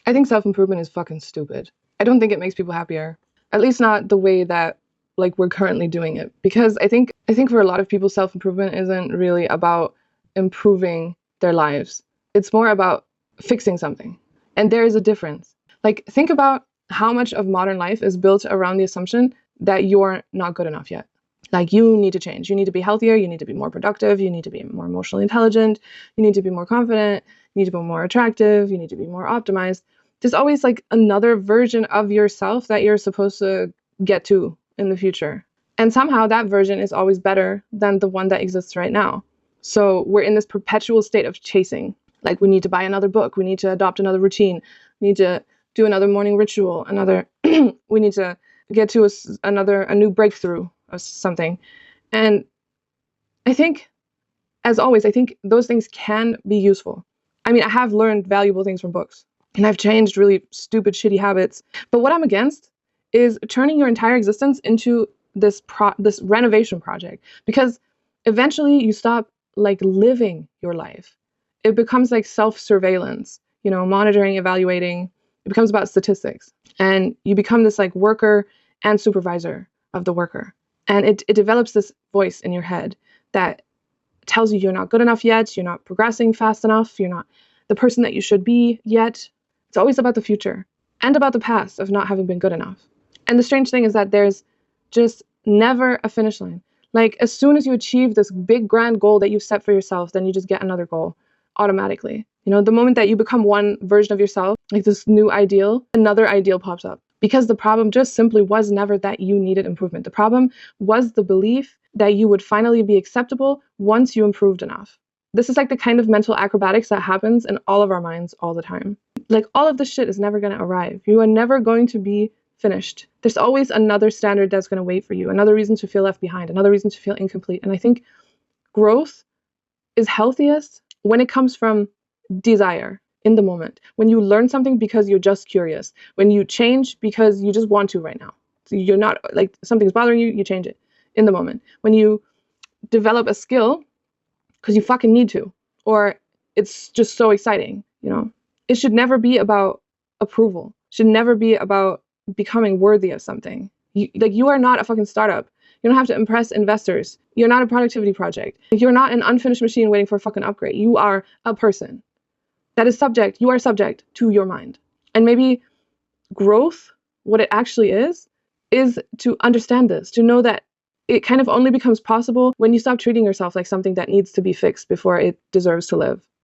I think self-improvement is fucking stupid. I don't think it makes people happier. At least not the way that like we're currently doing it. Because I think for a lot of people, self-improvement isn't really about improving their lives. It's more about fixing something. And there is a difference. Like, think about how much of modern life is built around the assumption that you're not good enough yet. Like, you need to change. You need to be healthier. You need to be more productive. You need to be more emotionally intelligent. You need to be more confident. You need to be more attractive. You need to be more optimized. There's always like another version of yourself that you're supposed to get to in the future. And somehow that version is always better than the one that exists right now. So we're in this perpetual state of chasing. Like, we need to buy another book. We need to adopt another routine. We need to do another morning ritual. We need to get to a new breakthrough of something. And I think, as always, I think those things can be useful. I mean, I have learned valuable things from books, and I've changed really stupid, shitty habits. But what I'm against is turning your entire existence into this renovation project, because eventually you stop like living your life. It becomes like self-surveillance, monitoring, evaluating. It becomes about statistics, and you become this like worker and supervisor of the worker. And it develops this voice in your head that tells you you're not good enough yet, you're not progressing fast enough, you're not the person that you should be yet. It's always about the future and about the past of not having been good enough. And the strange thing is that there's just never a finish line. Like, as soon as you achieve this big grand goal that you set for yourself, then you just get another goal automatically. The moment that you become one version of yourself, like this new ideal, another ideal pops up. Because the problem just simply was never that you needed improvement. The problem was the belief that you would finally be acceptable once you improved enough. This is like the kind of mental acrobatics that happens in all of our minds all the time. Like, all of this shit is never going to arrive. You are never going to be finished. There's always another standard that's going to wait for you, another reason to feel left behind, another reason to feel incomplete. And I think growth is healthiest when it comes from desire in the moment. When you learn something because you're just curious. When you change because you just want to right now. So you're not like, something's bothering you, you change it in the moment. When you develop a skill because you fucking need to, or it's just so exciting, It should never be about approval. It should never be about becoming worthy of something. You are not a fucking startup. You don't have to impress investors. You're not a productivity project. You're not an unfinished machine waiting for a fucking upgrade. You are a person that is subject. You are subject to your mind. And maybe growth, what it actually is to understand this, to know that it kind of only becomes possible when you stop treating yourself like something that needs to be fixed before it deserves to live.